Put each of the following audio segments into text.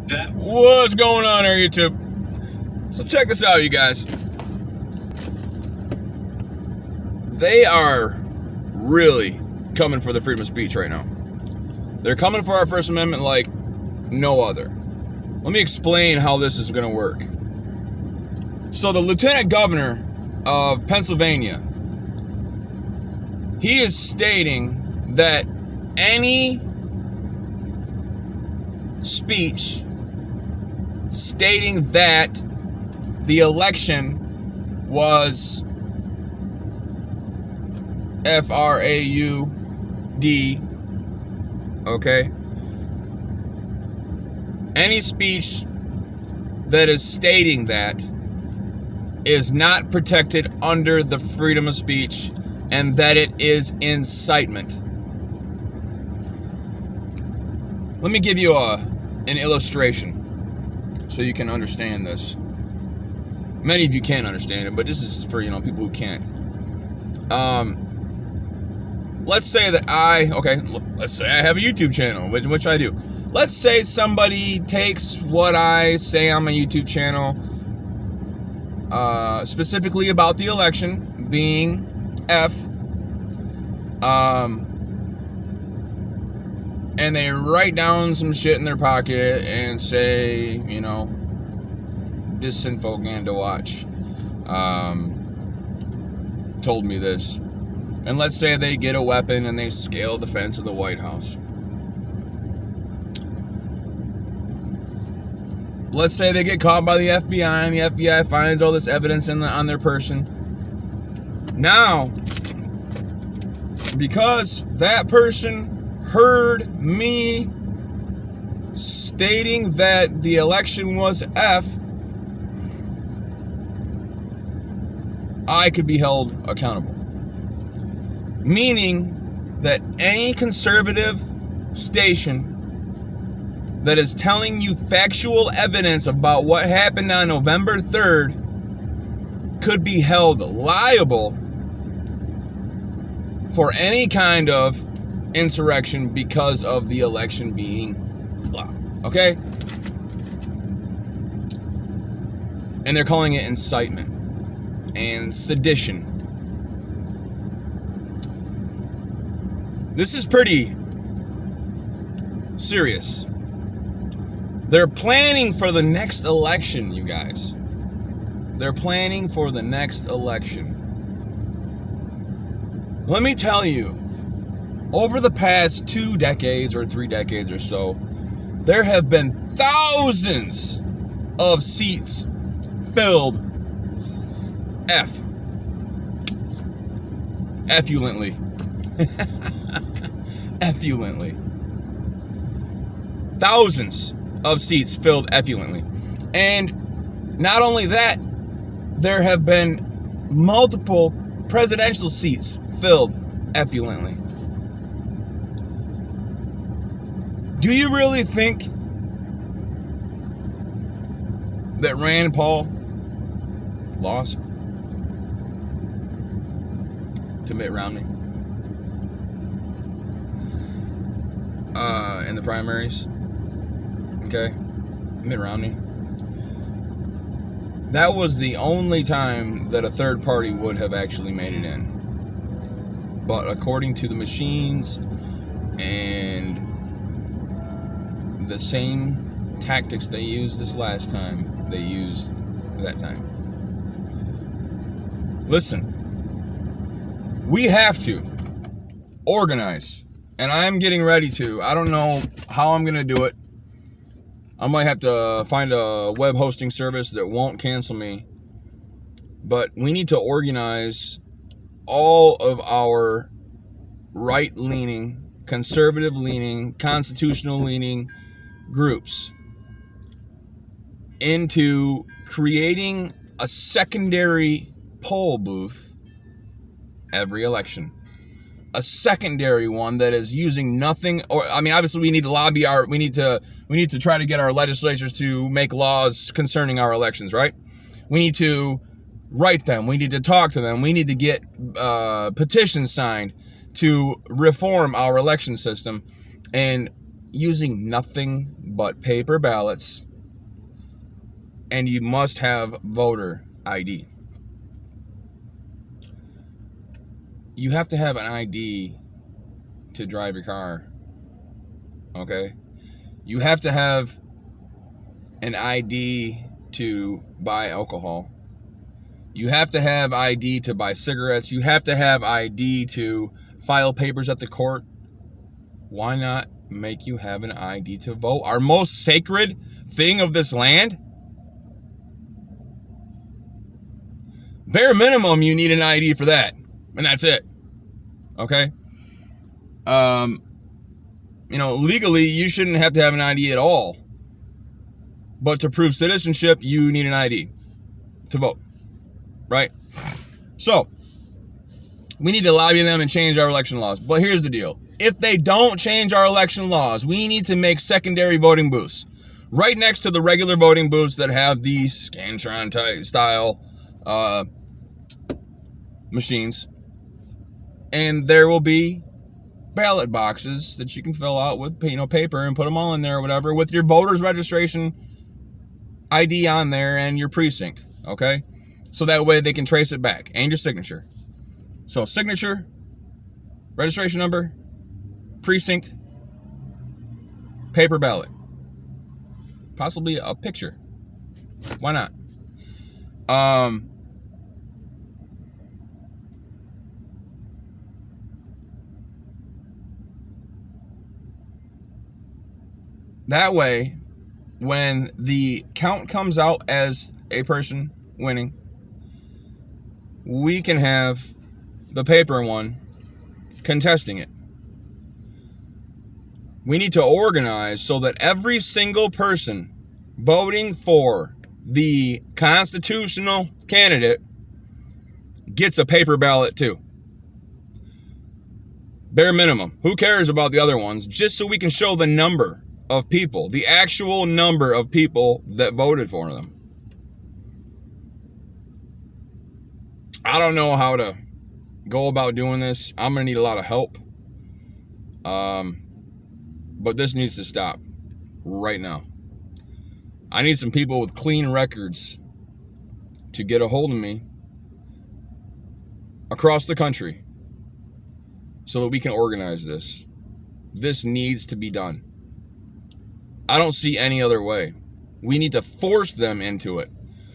What's going on here, YouTube? So check this out, you guys. They are really coming for the freedom of speech right now. They're coming for our First Amendment like no other. Let me explain how this is going to work. So the Lieutenant Governor of Pennsylvania, he is stating that any speech stating that the election was fraud, okay? Any speech that is stating that is not protected under the freedom of speech, and that it is incitement. Let me give you an illustration so you can understand this. Many of you can understand it, but this is for people who can't. Let's say that let's say I have a YouTube channel, which I do. Let's say somebody takes what I say on my YouTube channel, specifically about the election being and they write down some shit in their pocket and say, this info to watch told me this. And let's say they get a weapon and they scale the fence of the White House. Let's say they get caught by the FBI and the FBI finds all this evidence on their person. Now, because that person heard me stating that the election was I could be held accountable. Meaning that any conservative station that is telling you factual evidence about what happened on November 3rd could be held liable for any kind of insurrection because of the election being blah. Okay? And they're calling it incitement and sedition. This is pretty serious. They're planning for the next election, you guys. They're planning for the next election. Let me tell you, over the past 2 decades or 3 decades or so, there have been thousands of seats filled effulently. Effulently. Thousands of seats filled effulently. And not only that, there have been multiple presidential seats filled effulently. Do you really think that Rand Paul lost to Mitt Romney in the primaries? Okay, Mitt Romney. That was the only time that a third party would have actually made it in. But according to the machines and the same tactics they used this last time, they used that time. Listen, we have to organize, and I'm getting ready to. I don't know how I'm going to do it. I might have to find a web hosting service that won't cancel me. But we need to organize all of our right-leaning, conservative-leaning, constitutional-leaning groups into creating a secondary poll booth every election. A secondary one that is using nothing, obviously we need to lobby we need to try to get our legislatures to make laws concerning our elections, right? We need to write them. We need to talk to them. We need to get petitions signed to reform our election system. And using nothing but paper ballots, and you must have voter ID. You have to have an ID to drive your car, okay? You have to have an ID to buy alcohol. You have to have ID to buy cigarettes. You have to have ID to file papers at the court. Why not make you have an ID to vote? Our most sacred thing of this land? Bare minimum, you need an ID for that. And that's it. Okay? Legally, you shouldn't have to have an ID at all. But to prove citizenship, you need an ID to vote. Right? So, we need to lobby them and change our election laws. But here's the deal. If they don't change our election laws, we need to make secondary voting booths right next to the regular voting booths that have the Scantron style machines. And there will be ballot boxes that you can fill out with paper and put them all in there or whatever with your voter's registration ID on there and your precinct, okay? So that way they can trace it back and your signature. So signature, registration number, precinct, paper ballot, possibly a picture. Why not? That way, when the count comes out as a person winning, we can have the paper one contesting it. We need to organize so that every single person voting for the constitutional candidate gets a paper ballot too. Bare minimum. Who cares about the other ones? Just so we can show the number of people, the actual number of people that voted for them. I don't know how to go about doing this. I'm going to need a lot of help. But this needs to stop right now. I need some people with clean records to get a hold of me across the country so that we can organize this. This needs to be done. I don't see any other way. We need to force them into it.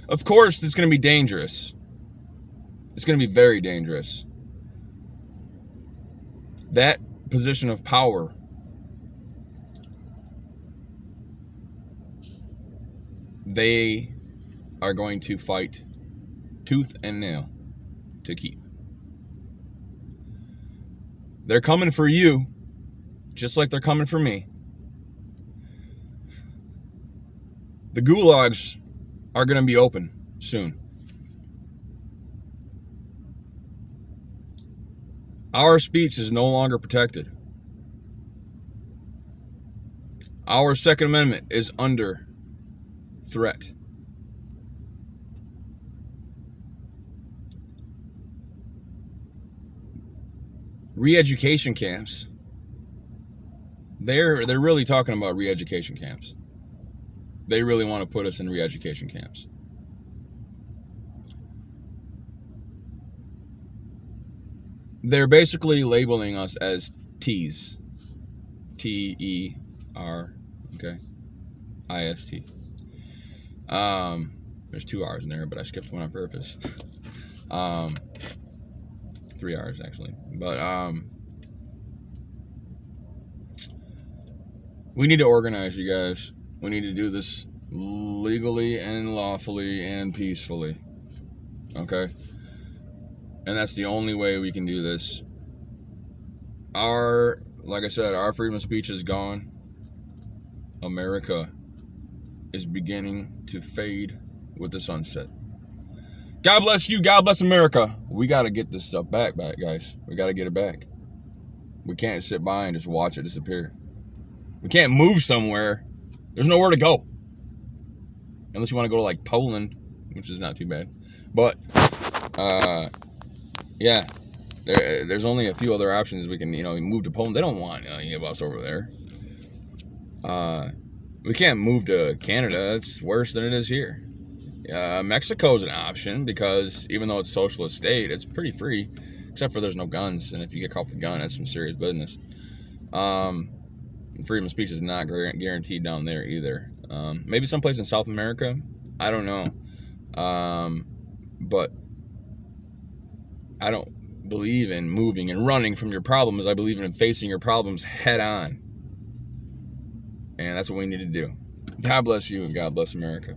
Of course, it's going to be dangerous. It's going to be very dangerous. That position of power they are going to fight tooth and nail to keep. They're coming for you, just like they're coming for me. The gulags are going to be open soon. Our speech is no longer protected. Our Second Amendment is under threat. Re-education camps. They're really talking about re-education camps. They really want to put us in re-education camps. They're basically labeling us as T's. T-E-R, okay? I-S-T. There's 2 R's in there, but I skipped one on purpose. 3 R's, actually. But, we need to organize, you guys. We need to do this legally and lawfully and peacefully. Okay? And that's the only way we can do this. Like I said, our freedom of speech is gone. America is beginning to fade with the sunset. God bless you. God bless America. We got to get this stuff back, guys. We got to get it back. We can't sit by and just watch it disappear. We can't move somewhere. There's nowhere to go. Unless you want to go to like Poland, which is not too bad. But, yeah, there's only a few other options we can, move to Poland. They don't want any of us over there. We can't move to Canada. It's worse than it is here. Mexico's an option because even though it's a socialist state, it's pretty free, except for there's no guns. And if you get caught with a gun, that's some serious business. Freedom of speech is not guaranteed down there either. Maybe someplace in South America. I don't know. But I don't believe in moving and running from your problems. I believe in facing your problems head on. And that's what we need to do. God bless you and God bless America.